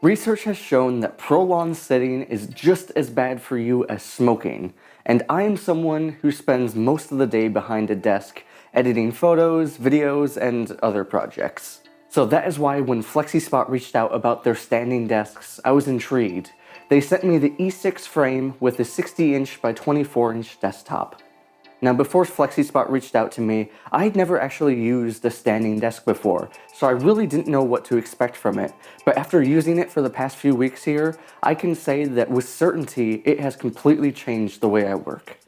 Research has shown that prolonged sitting is just as bad for you as smoking, and I am someone who spends most of the day behind a desk editing photos, videos, and other projects. So that is why when Flexispot reached out about their standing desks, I was intrigued. They sent me the E6 frame with a 60-inch by 24-inch desktop. Now, before Flexispot reached out to me, I had never actually used a standing desk before, so I really didn't know what to expect from it. But after using it for the past few weeks here, I can say that with certainty, it has completely changed the way I work.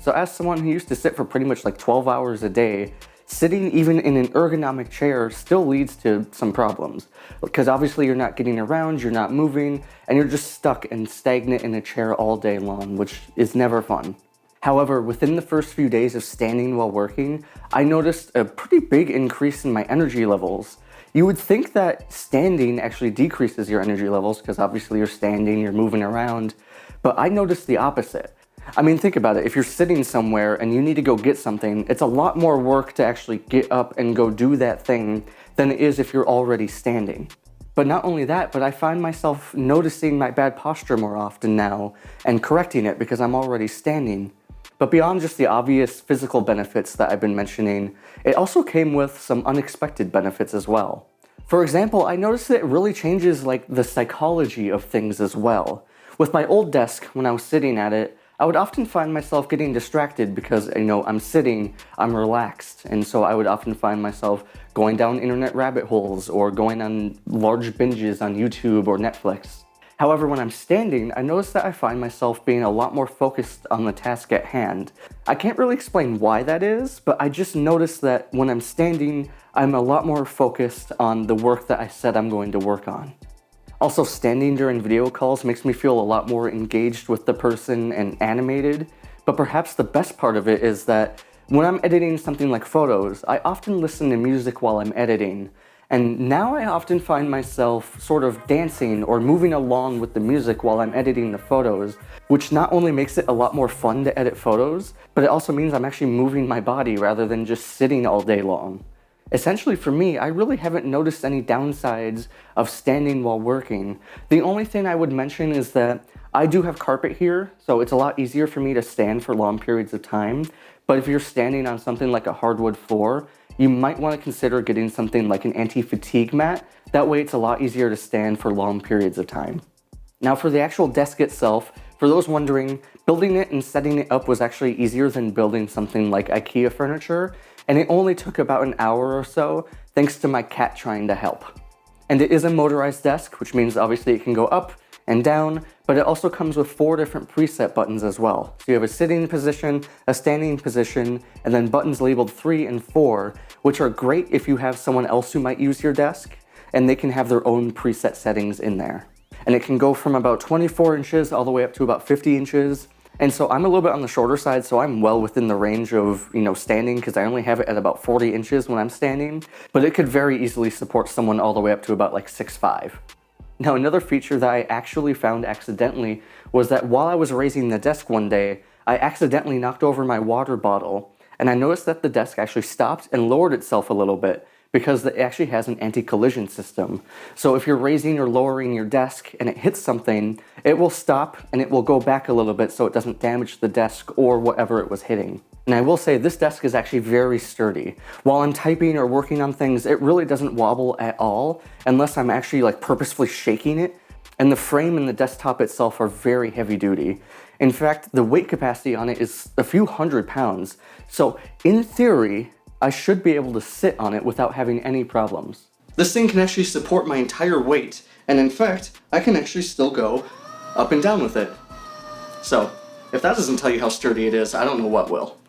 So as someone who used to sit for pretty much like 12 hours a day, sitting even in an ergonomic chair still leads to some problems. Because obviously you're not getting around, you're not moving, and you're just stuck and stagnant in a chair all day long, which is never fun. However, within the first few days of standing while working, I noticed a pretty big increase in my energy levels. You would think that standing actually decreases your energy levels because obviously you're standing, you're moving around, but I noticed the opposite. I mean, think about it. If you're sitting somewhere and you need to go get something, it's a lot more work to actually get up and go do that thing than it is if you're already standing. But not only that, but I find myself noticing my bad posture more often now and correcting it because I'm already standing. But beyond just the obvious physical benefits that I've been mentioning, it also came with some unexpected benefits as well. For example, I noticed that it really changes like the psychology of things as well. With my old desk, when I was sitting at it, I would often find myself getting distracted because, I'm sitting, I'm relaxed, and so I would often find myself going down internet rabbit holes or going on large binges on YouTube or Netflix. However, when I'm standing, I notice that I find myself being a lot more focused on the task at hand. I can't really explain why that is, but I just notice that when I'm standing, I'm a lot more focused on the work that I said I'm going to work on. Also, standing during video calls makes me feel a lot more engaged with the person and animated, but perhaps the best part of it is that when I'm editing something like photos, I often listen to music while I'm editing. And now I often find myself sort of dancing or moving along with the music while I'm editing the photos, which not only makes it a lot more fun to edit photos, but it also means I'm actually moving my body rather than just sitting all day long. Essentially for me, I really haven't noticed any downsides of standing while working. The only thing I would mention is that I do have carpet here, so it's a lot easier for me to stand for long periods of time. But if you're standing on something like a hardwood floor, you might want to consider getting something like an anti-fatigue mat. That way it's a lot easier to stand for long periods of time. Now for the actual desk itself, for those wondering, building it and setting it up was actually easier than building something like IKEA furniture, and it only took about an hour or so, thanks to my cat trying to help. And it is a motorized desk, which means obviously it can go up and down, but it also comes with 4 different preset buttons as well. So you have a sitting position, a standing position, and then buttons labeled 3 and 4, which are great if you have someone else who might use your desk, and they can have their own preset settings in there. And it can go from about 24 inches all the way up to about 50 inches. And so I'm a little bit on the shorter side, so I'm well within the range of, standing, because I only have it at about 40 inches when I'm standing, but it could very easily support someone all the way up to about like 6'5". Now, another feature that I actually found accidentally was that while I was raising the desk one day, I accidentally knocked over my water bottle, and I noticed that the desk actually stopped and lowered itself a little bit because it actually has an anti-collision system. So if you're raising or lowering your desk and it hits something, it will stop and it will go back a little bit so it doesn't damage the desk or whatever it was hitting. And I will say this desk is actually very sturdy. While I'm typing or working on things, it really doesn't wobble at all unless I'm actually purposefully shaking it. And the frame and the desktop itself are very heavy duty. In fact, the weight capacity on it is a few hundred pounds. So in theory, I should be able to sit on it without having any problems. This thing can actually support my entire weight, and in fact, I can actually still go up and down with it. So, if that doesn't tell you how sturdy it is, I don't know what will.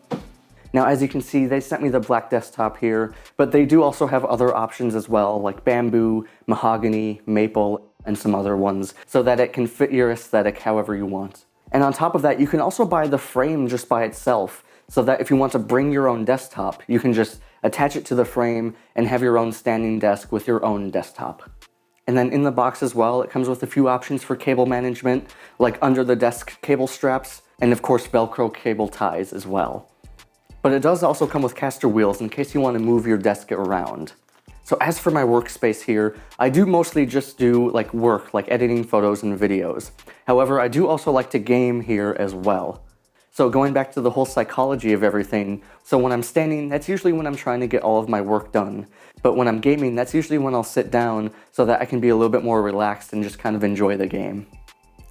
Now, as you can see, they sent me the black desktop here, but they do also have other options as well, like bamboo, mahogany, maple, and some other ones, so that it can fit your aesthetic however you want. And on top of that, you can also buy the frame just by itself, so that if you want to bring your own desktop, you can just attach it to the frame and have your own standing desk with your own desktop. And then in the box as well, it comes with a few options for cable management, like under the desk cable straps, and of course Velcro cable ties as well. But it does also come with caster wheels in case you want to move your desk around. So as for my workspace here, I do mostly just do like work, like editing photos and videos. However, I do also like to game here as well. So going back to the whole psychology of everything, so when I'm standing, that's usually when I'm trying to get all of my work done. But when I'm gaming, that's usually when I'll sit down so that I can be a little bit more relaxed and just kind of enjoy the game.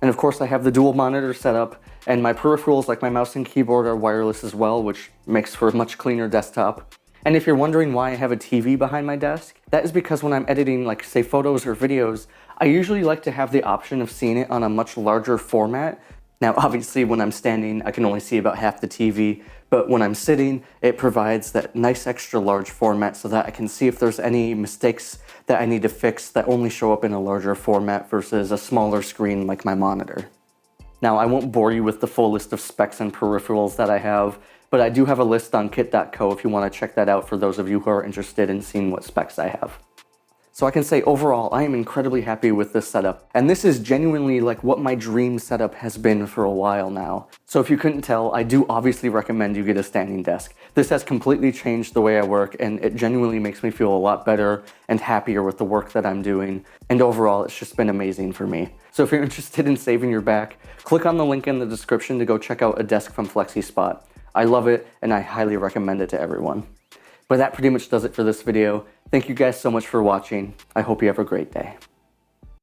And of course I have the dual monitor setup, and my peripherals like my mouse and keyboard are wireless as well, which makes for a much cleaner desktop. And if you're wondering why I have a TV behind my desk, that is because when I'm editing like say photos or videos, I usually like to have the option of seeing it on a much larger format. Now obviously when I'm standing I can only see about half the TV, but when I'm sitting it provides that nice extra large format so that I can see if there's any mistakes that I need to fix that only show up in a larger format versus a smaller screen like my monitor. Now I won't bore you with the full list of specs and peripherals that I have, but I do have a list on kit.co if you want to check that out for those of you who are interested in seeing what specs I have. So I can say overall, I am incredibly happy with this setup, and this is genuinely like what my dream setup has been for a while now. So if you couldn't tell, I do obviously recommend you get a standing desk. This has completely changed the way I work, and it genuinely makes me feel a lot better and happier with the work that I'm doing, and overall it's just been amazing for me. So if you're interested in saving your back, click on the link in the description to go check out a desk from Flexispot. I love it, and I highly recommend it to everyone. But that pretty much does it for this video. Thank you guys so much for watching. I hope you have a great day.